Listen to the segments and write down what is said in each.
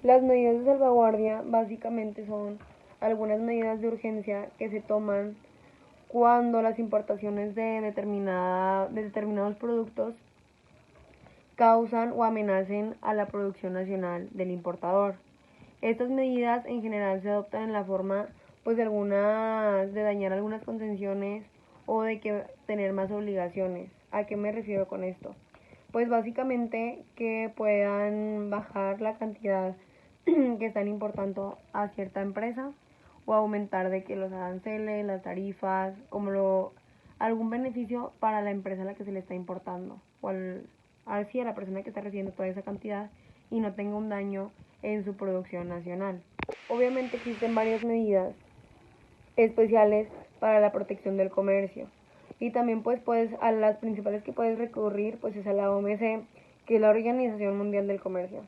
Las medidas de salvaguardia básicamente son algunas medidas de urgencia que se toman cuando las importaciones de determinados productos causan o amenacen a la producción nacional del importador. Estas medidas en general se adoptan en la forma de dañar algunas concesiones o de que tener más obligaciones. ¿A qué me refiero con esto? Pues básicamente que puedan bajar la cantidad que están importando a cierta empresa o aumentar de que los aranceles, las tarifas, algún beneficio para la empresa a la que se le está importando o así a la persona que está recibiendo toda esa cantidad y no tenga un daño en su producción nacional. Obviamente existen varias medidas especiales para la protección del comercio y también pues a las principales que puedes recurrir pues es a la OMC, que es la Organización Mundial del Comercio,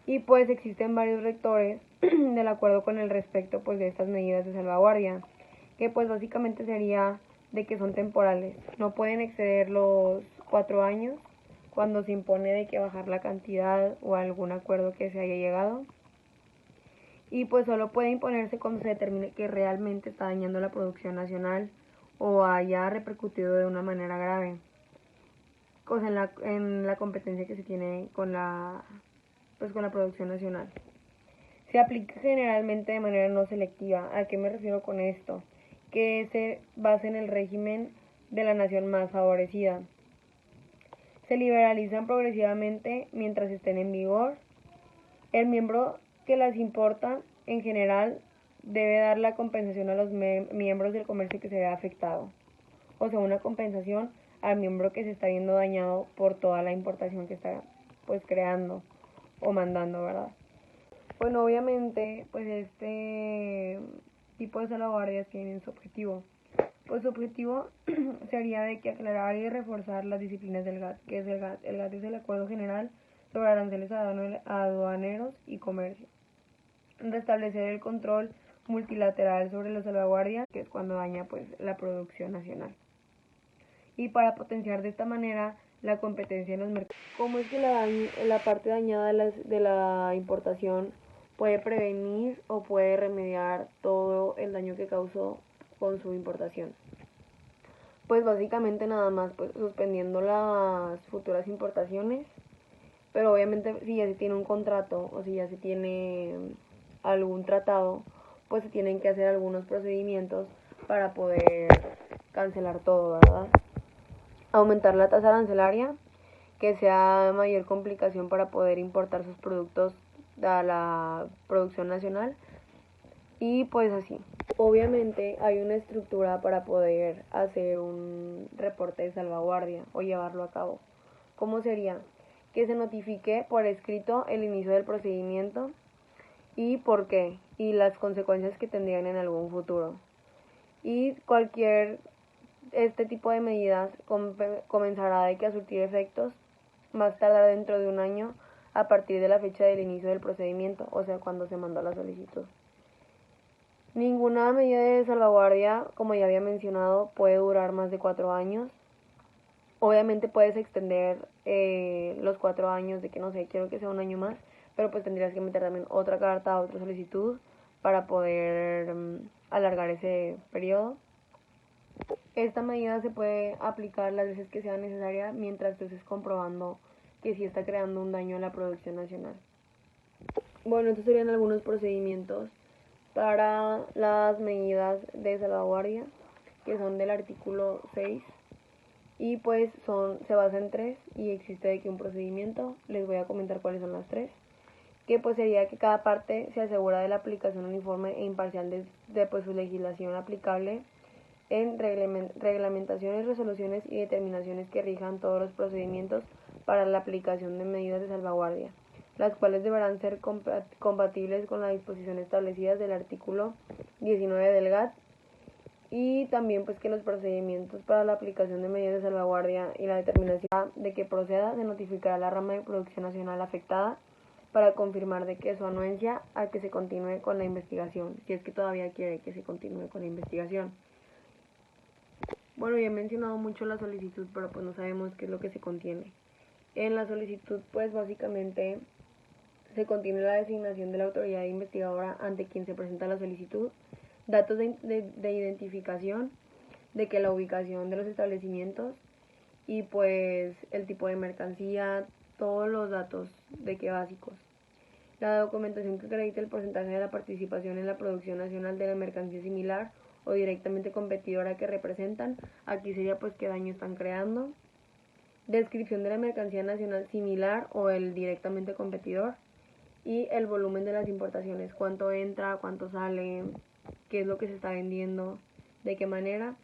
y pues existen varios rectores del acuerdo con el respecto pues de estas medidas de salvaguardia, que pues básicamente sería de que son temporales, no pueden exceder los 4 años cuando se impone de que bajar la cantidad o algún acuerdo que se haya llegado, y pues solo puede imponerse cuando se determine que realmente está dañando la producción nacional o haya repercutido de una manera grave, cosa en la competencia que se tiene con la producción nacional. Se aplica generalmente de manera no selectiva. ¿A qué me refiero con esto? Que se basa en el régimen de la nación más favorecida. Se liberalizan progresivamente mientras estén en vigor. El miembro que las importa, en general, debe dar la compensación a los miembros del comercio que se vea afectado. O sea, una compensación al miembro que se está viendo dañado por toda la importación que está pues creando o mandando, ¿verdad? Bueno, obviamente, pues este tipo de salvaguardias tienen su objetivo. Pues su objetivo sería de que aclarar y reforzar las disciplinas del GATT. ¿Qué es el GATT? El GATT es el Acuerdo General sobre Aranceles Aduaneros y Comercio. Restablecer el control multilateral sobre la salvaguardia, que es cuando daña pues la producción nacional. Y para potenciar de esta manera la competencia en los mercados. ¿Cómo es que la parte dañada de la importación puede prevenir o puede remediar todo el daño que causó con su importación? Pues básicamente nada más pues suspendiendo las futuras importaciones, pero obviamente si ya se tiene un contrato o si ya se tiene algún tratado, pues se tienen que hacer algunos procedimientos para poder cancelar todo, ¿verdad? Aumentar la tasa arancelaria, que sea mayor complicación para poder importar sus productos a la producción nacional, y pues así. Obviamente hay una estructura para poder hacer un reporte de salvaguardia o llevarlo a cabo. ¿Cómo sería? Que se notifique por escrito el inicio del procedimiento y por qué y las consecuencias que tendrían en algún futuro. Y este tipo de medidas comenzará a surtir efectos más tardar dentro de un año a partir de la fecha del inicio del procedimiento, o sea, cuando se mandó la solicitud. Ninguna medida de salvaguardia, como ya había mencionado, puede durar más de 4 años. Obviamente puedes extender los 4 años de que no sé, quiero que sea un año más, pero pues tendrías que meter también otra carta, otra solicitud para poder alargar ese periodo. Esta medida se puede aplicar las veces que sea necesaria mientras tú estés comprobando que sí está creando un daño a la producción nacional. Bueno, estos serían algunos procedimientos para las medidas de salvaguardia, que son del artículo 6, y pues se basa en 3 y existe de que un procedimiento. Les voy a comentar cuáles son las 3, que pues sería que cada parte se asegura de la aplicación uniforme e imparcial de pues su legislación aplicable en reglamentaciones, resoluciones y determinaciones que rijan todos los procedimientos para la aplicación de medidas de salvaguardia, las cuales deberán ser compatibles con las disposiciones establecidas del artículo 19 del GATT, y también pues que los procedimientos para la aplicación de medidas de salvaguardia y la determinación de que proceda se notificará a la rama de producción nacional afectada para confirmar de que su anuencia a que se continúe con la investigación, si es que todavía quiere que se continúe con la investigación. Bueno, ya he mencionado mucho la solicitud, pero pues no sabemos qué es lo que se contiene. En la solicitud pues básicamente se contiene la designación de la autoridad investigadora ante quien se presenta la solicitud, datos de identificación, de que la ubicación de los establecimientos y pues el tipo de mercancía, todos los datos de que básicos. La documentación que acredite el porcentaje de la participación en la producción nacional de la mercancía similar o directamente competidora que representan. Aquí sería pues qué daño están creando. Descripción de la mercancía nacional similar o el directamente competidor. Y el volumen de las importaciones, cuánto entra, cuánto sale, qué es lo que se está vendiendo, de qué manera.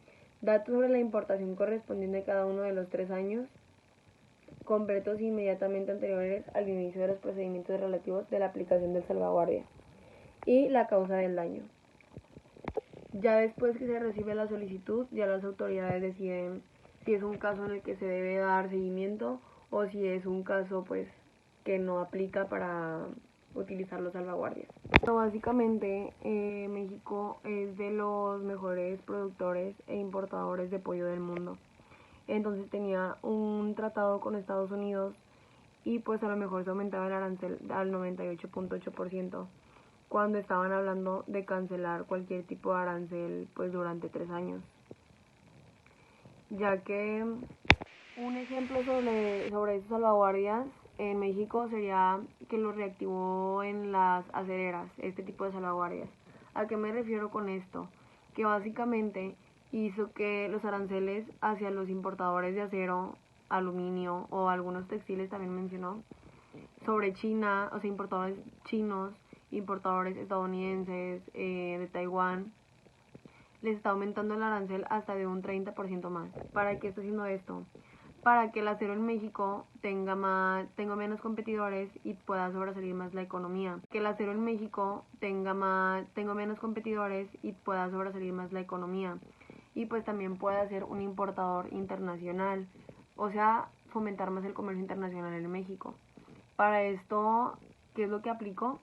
Datos sobre la importación correspondiente a cada uno de los 3 años, completos inmediatamente anteriores al inicio de los procedimientos relativos de la aplicación del salvaguardia. Y la causa del daño. Ya después que se recibe la solicitud, ya las autoridades deciden si es un caso en el que se debe dar seguimiento o si es un caso pues que no aplica para utilizar los salvaguardias. Pero básicamente México es de los mejores productores e importadores de pollo del mundo. Entonces tenía un tratado con Estados Unidos y pues a lo mejor se aumentaba el arancel al 98.8% cuando estaban hablando de cancelar cualquier tipo de arancel pues durante 3 años. Ya que un ejemplo sobre esas salvaguardias en México sería que lo reactivó en las acereras, este tipo de salvaguardias. ¿A qué me refiero con esto? Que básicamente hizo que los aranceles hacia los importadores de acero, aluminio o algunos textiles también mencionó, sobre China, o sea, importadores chinos, importadores estadounidenses, de Taiwán, les está aumentando el arancel hasta de un 30% más. ¿Para qué está haciendo esto? Para que el acero en México tenga menos competidores y pueda sobresalir más la economía. Que el acero en México tenga menos competidores y pueda sobresalir más la economía. Y pues también pueda ser un importador internacional, o sea, fomentar más el comercio internacional en México. Para esto, ¿qué es lo que aplicó?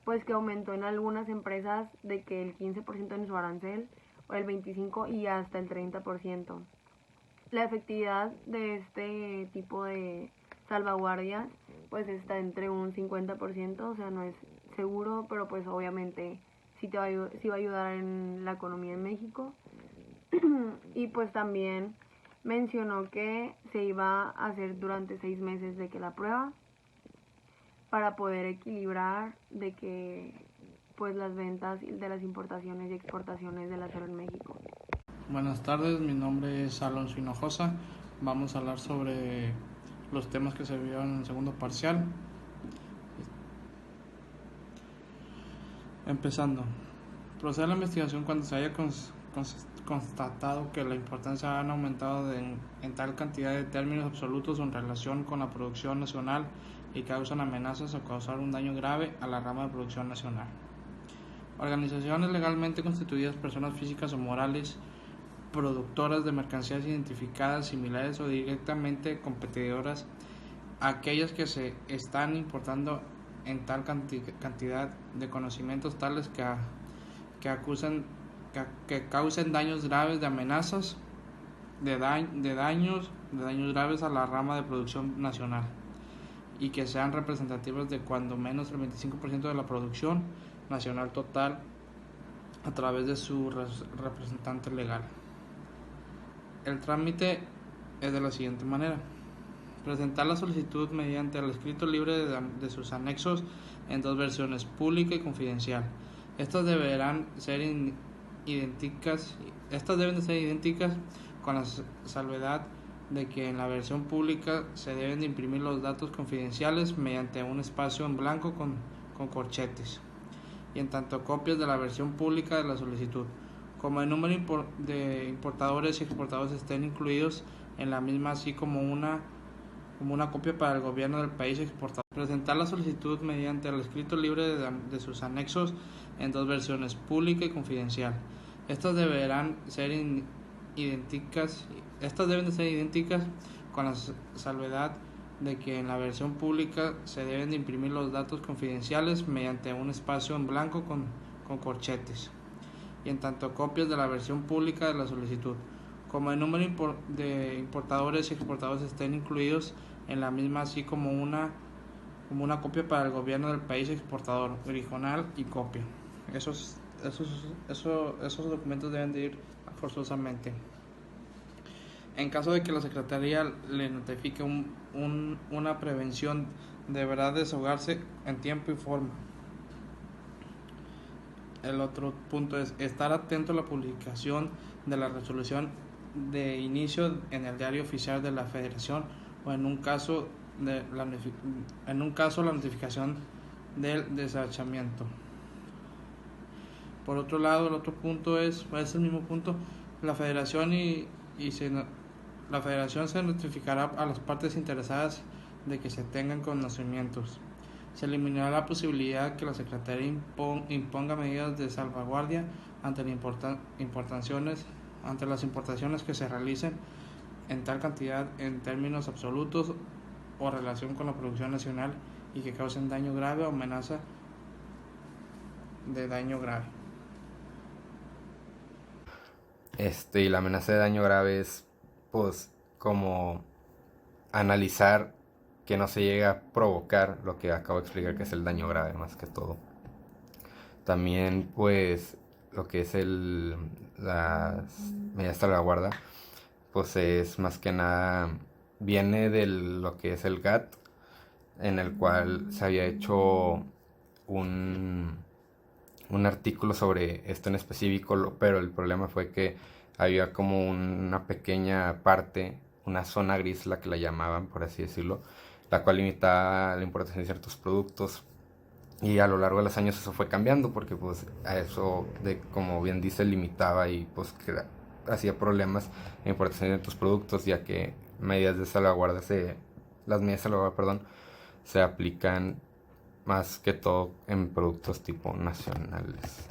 Pues que aumentó en algunas empresas de que el 15% en su arancel, o el 25% y hasta el 30%. La efectividad de este tipo de salvaguardias pues está entre un 50%, o sea, no es seguro, pero pues obviamente sí va a ayudar en la economía en México. Y pues también mencionó que se iba a hacer durante 6 meses de que la prueba para poder equilibrar de que pues las ventas de las importaciones y exportaciones del acero en México. Buenas tardes, mi nombre es Alonso Hinojosa. Vamos a hablar sobre los temas que se vieron en el segundo parcial. Empezando, proceder a la investigación cuando se haya constatado que la importancia han aumentado en tal cantidad de términos absolutos en relación con la producción nacional y causan amenazas o causar un daño grave a la rama de producción nacional. Organizaciones legalmente constituidas, personas físicas o morales, productoras de mercancías identificadas, similares o directamente competidoras, aquellas que se están importando en tal cantidad de conocimientos tales que causen daños graves, de amenazas, de daños graves a la rama de producción nacional y que sean representativas de cuando menos el 25% de la producción nacional total a través de su representante legal. El trámite es de la siguiente manera: presentar la solicitud mediante el escrito libre de sus anexos en 2 versiones, pública y confidencial. Estas deben ser idénticas con la salvedad de que en la versión pública se deben de imprimir los datos confidenciales mediante un espacio en blanco con corchetes, y en tanto copias de la versión pública de la solicitud, como el número de importadores y exportadores estén incluidos en la misma, así como una copia para el gobierno del país exportador. Presentar la solicitud mediante el escrito libre de sus anexos en 2 versiones, pública y confidencial. Estas deben ser idénticas con la salvedad de que en la versión pública se deben de imprimir los datos confidenciales mediante un espacio en blanco con corchetes, y en tanto copias de la versión pública de la solicitud, como el número de importadores y exportadores estén incluidos en la misma, así como una como una copia para el gobierno del país exportador, original y copia. Esos documentos deben de ir forzosamente. En caso de que la Secretaría le notifique una prevención, deberá desahogarse en tiempo y forma. El otro punto es estar atento a la publicación de la resolución de inicio en el diario oficial de la Federación o en un caso la notificación del desachamiento. Por otro lado, el otro punto es el mismo punto, la Federación la Federación se notificará a las partes interesadas de que se tengan conocimientos. Se eliminará la posibilidad que la Secretaría imponga medidas de salvaguardia ante las importaciones que se realicen en tal cantidad en términos absolutos o relación con la producción nacional y que causen daño grave o amenaza de daño grave. Y la amenaza de daño grave es, pues, como analizar que no se llega a provocar lo que acabo de explicar, que es el daño grave más que todo. También, pues, lo que es las medidas de salvaguarda, pues es más que nada, viene de lo que es el GATT, en el cual se había hecho un artículo sobre esto en específico, pero el problema fue que había como una pequeña parte, una zona gris, la que la llamaban, por así decirlo, la cual limitaba la importación de ciertos productos. Y a lo largo de los años eso fue cambiando porque pues a eso, como bien dice, limitaba y pues hacía problemas en importación de ciertos productos, ya que medidas de salvaguarda las medidas de salvaguarda, perdón, se aplican más que todo en productos tipo nacionales.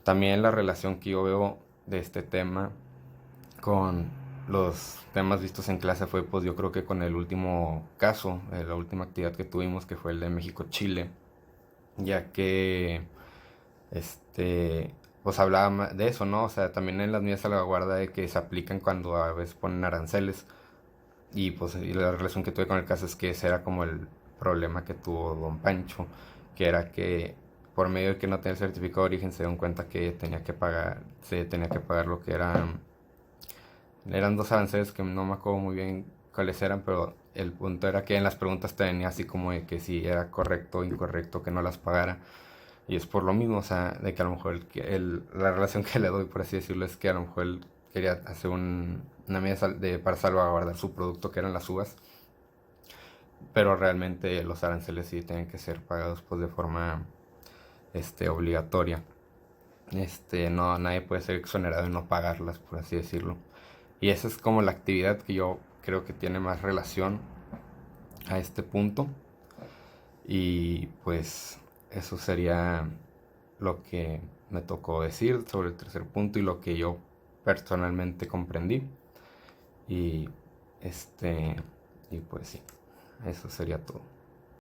También la relación que yo veo de este tema con los temas vistos en clase fue, pues yo creo que con el último caso, la última actividad que tuvimos, que fue el de México-Chile, ya que pues hablaba de eso, ¿no? O sea, también en las medidas de salvaguarda de que se aplican cuando a veces ponen aranceles. Y pues y la relación que tuve con el caso es que ese era como el problema que tuvo don Pancho, que era que por medio de que no tenía el certificado de origen se dieron cuenta que se tenía que pagar lo que eran dos aranceles que no me acuerdo muy bien cuáles eran, pero el punto era que en las preguntas te venía así como de que si era correcto o incorrecto que no las pagara. Y es por lo mismo, o sea, de que a lo mejor la relación que le doy, por así decirlo, es que a lo mejor él quería hacer una medida para salvaguardar su producto, que eran las uvas, pero realmente los aranceles sí tienen que ser pagados pues de forma obligatoria. No, nadie puede ser exonerado de no pagarlas, por así decirlo. Y esa es como la actividad que yo creo que tiene más relación a este punto. Y pues eso sería lo que me tocó decir sobre el tercer punto y lo que yo personalmente comprendí. Y y pues sí, eso sería todo.